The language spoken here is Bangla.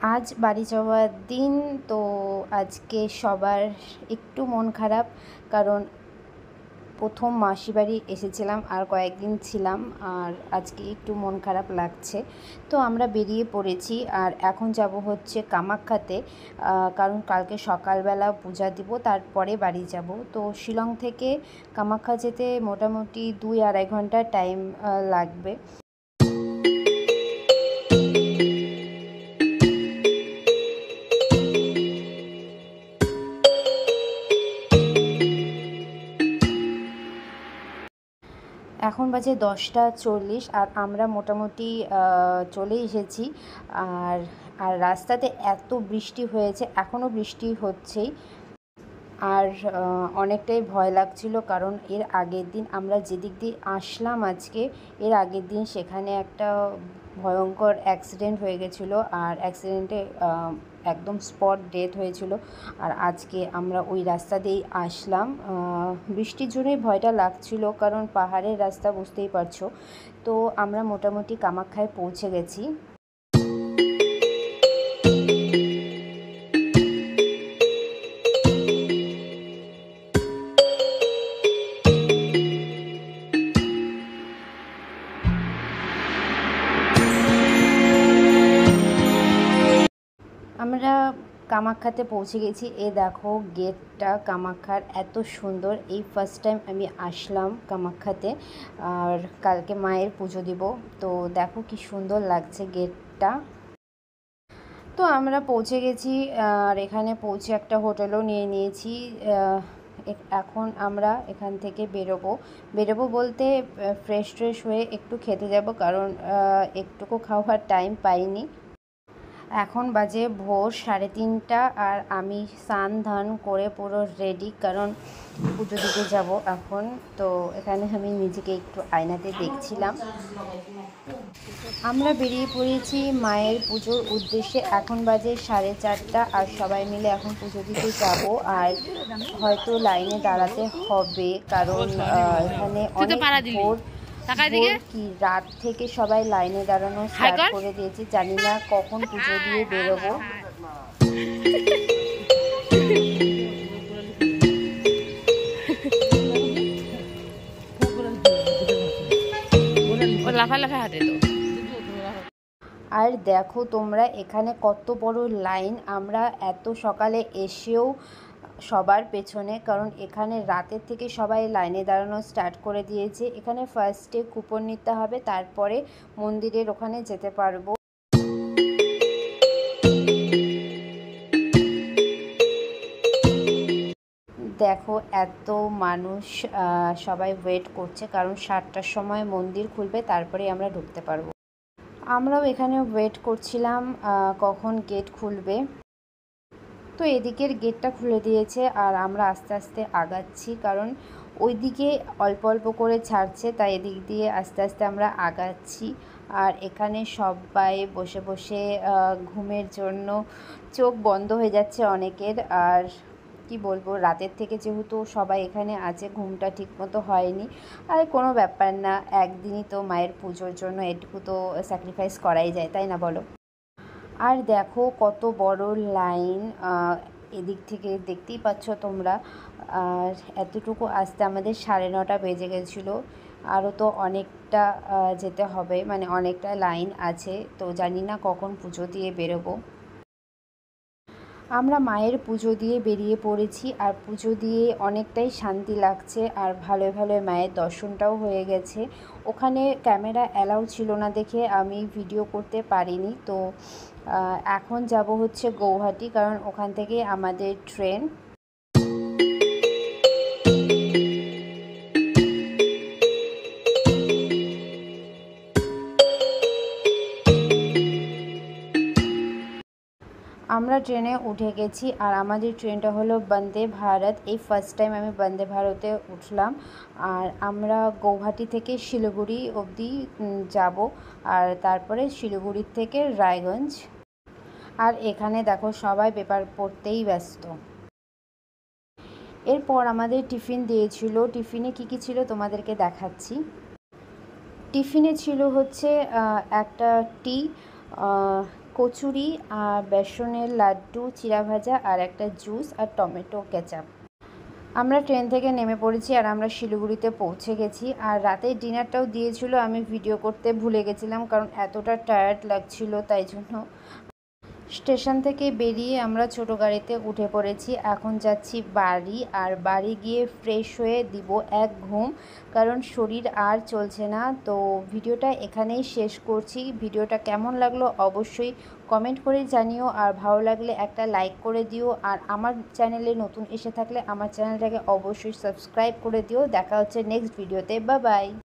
আজ বাড়ি যাওয়ার দিন। তো আজকে সবার একটু মন খারাপ, কারণ প্রথম মাসি বাড়ি এসেছিলাম আর কয়েকদিন ছিলাম, আর আজকে একটু মন খারাপ লাগছে। তো আমরা বেরিয়ে পড়েছি আর এখন যাব হচ্ছে কামাখ্যাতে, কারণ কালকে সকালবেলা পূজা দিব, তারপরে বাড়ি যাব। তো শিলং থেকে কামাখ্যা যেতে মোটামুটি 2-2.5 ঘন্টা টাইম লাগবে। এখন বাজে 10টা 40 আর আমরা মোটামুটি চলে এসেছি। আর আর রাস্তাতে এত বৃষ্টি হয়েছে, এখনও বৃষ্টি হচ্ছেই। আর অনেকটাই ভয় লাগছিল, কারণ এর আগের দিন আমরা যেদিক দিয়ে আসলাম আজকে, এর আগের দিন সেখানে একটা ভয়ঙ্কর অ্যাক্সিডেন্ট হয়ে গেছিলো, আর অ্যাক্সিডেন্টে একদম স্পট ডেথ হয়েছিল। আর আজকে আমরা ওই রাস্তা দিয়েই আসলাম। বৃষ্টির জন্যই ভয়টা লাগছিল, কারণ পাহাড়ের রাস্তা, বুঝতেই পারছো। তো আমরা মোটামুটি কামাখ্যায় পৌঁছে গেছি। আমরা কামাখ্যাতে পৌঁছে গেছি। এ দেখো গেটটা কামাখ্যার, এত সুন্দর। এই ফার্স্ট টাইম আমি আসলাম কামাখ্যাতে, আর কালকে মায়ের পুজো দিব। তো দেখো কি সুন্দর লাগছে গেটটা। তো আমরা পৌঁছে গেছি, আর এখানে পৌঁছে একটা হোটেলও নিয়ে নিয়েছি। এখন আমরা এখান থেকে বেরোবো বলতে ফ্রেশ হয়ে একটু খেতে যাব, কারণ একটুকু খাওয়ার টাইম পাইনি। এখন বাজে ভোর 3:30, আর আমি স্নান ধান করে পুরো রেডি, কারণ পুজো দিতে যাব এখন। তো এখানে আমি নিজেকে একটু আয়নাতে দেখছিলাম। আমরা বেরিয়ে পড়েছি মায়ের পুজোর উদ্দেশ্যে। এখন বাজে 4:30, আর সবাই মিলে এখন পুজো দিতে যাব। আর হয়তো লাইনে দাঁড়াতে হবে, কারণ এখানে অনেক ভোর কি রাত থেকে সবাই লাইনে দাঁড়ানো স্টার্ট করে দিয়েছে। জানি না কখন পুজো দিয়ে বেরোবো। আর দেখো তোমরা এখানে কত বড় লাইন। আমরা এত সকালে এসেও সবার পেছনে, কারণ এখানে রাতের থেকে সবাই লাইনে দাঁড়ানো স্টার্ট করে দিয়েছে। এখানে ফার্স্টে কুপন নিতে হবে, তারপরে মন্দিরের ওখানে যেতে পারবো। দেখো এত মানুষ, সবাই ওয়েট করছে, কারণ 7টার সময় মন্দির খুলবে, তারপরে আমরা ঢুকতে পারবো। আমরাও এখানে ওয়েট করছিলাম কখন গেট খুলবে। তো এদিকের গেটটা খুলে দিয়েছে, আর আমরা আস্তে আস্তে আগাচ্ছি, কারণ ওইদিকে অল্প অল্প করে ছাড়ছে, তাই এদিক দিয়ে আস্তে আস্তে আমরা আগাচ্ছি। আর এখানে সবাই বসে বসে ঘুমের জন্য চোখ বন্ধ হয়ে যাচ্ছে অনেকের। আর কি বলবো, রাতের থেকে যেহেতু সবাই এখানে আছে, ঘুমটা ঠিকমতো হয়নি। আর কোনো ব্যাপার না, একদিনই তো মায়ের পুজোর জন্য এটুকু তো স্যাক্রিফাইস করাই যায়, তাই না বলো? আর দেখো কত বড় লাইন, এদিক থেকে দেখতেই পাচ্ছ তোমরা। আর এতটুকু আসতে আমাদের 9:30 বেজে গেছিলো। আরও তো অনেকটা যেতে হবে, মানে অনেকটা লাইন আছে। তো জানি না কখন পুজো দিয়ে বেরোবো। আমরা মায়ের পুজো দিয়ে বেরিয়ে পড়েছি, আর পুজো দিয়ে অনেকটাই শান্তি লাগছে, আর ভালো ভালো মায়ের দর্শনটাও হয়ে গেছে। ওখানে ক্যামেরা অ্যালাউ ছিল না দেখে আমি ভিডিও করতে পারিনি। তো এখন যাব হচ্ছে গৌহাটি, কারণ ওখান থেকে আমাদের ট্রেন। আমরা ট্রেনে উঠে গেছি, আর আমাদের ট্রেনটা হলো বন্দে ভারত। এই ফার্স্ট টাইম আমি বন্দে ভারতে উঠলাম। আর আমরা গৌহাটি থেকে শিলিগুড়ি অবধি যাব, আর তারপরে শিলিগুড়ির থেকে রায়গঞ্জ। আর এখানে দেখো সবাই পেপার পড়তেই ব্যস্ত। এরপর আমাদের টিফিন দিয়েছিল। টিফিনে কী কী ছিল তোমাদেরকে দেখাচ্ছি। টিফিনে ছিল হচ্ছে একটা টি, কচুরি আর বেসনের লাড্ডু, চিড়া ভাজা আর একটা জুস আর টমেটো কেচাপ। আমরা ট্রেন থেকে নেমে পড়েছি আর আমরা শিলিগুড়িতে পৌঁছে গেছি। আর রাতের ডিনারটাও দিয়েছিল, আমি ভিডিও করতে ভুলে গেছিলাম কারণ এতটা টায়ার্ড লাগছিল, তাই জন্য। স্টেশন থেকে বেরিয়ে আমরা ছোটো গাড়িতে উঠে পড়েছি। এখন যাচ্ছি বাড়ি, আর বাড়ি গিয়ে ফ্রেশ হয়ে দিব এক ঘুম, কারণ শরীর আর চলছে না। তো ভিডিওটা এখানেই শেষ করছি। ভিডিওটা কেমন লাগলো অবশ্যই কমেন্ট করে জানিও, আর ভালো লাগলে একটা লাইক করে দিও। আর আমার চ্যানেলে নতুন এসে থাকলে আমার চ্যানেলটাকে অবশ্যই সাবস্ক্রাইব করে দিও। দেখা হচ্ছে নেক্সট ভিডিওতে। Bye bye.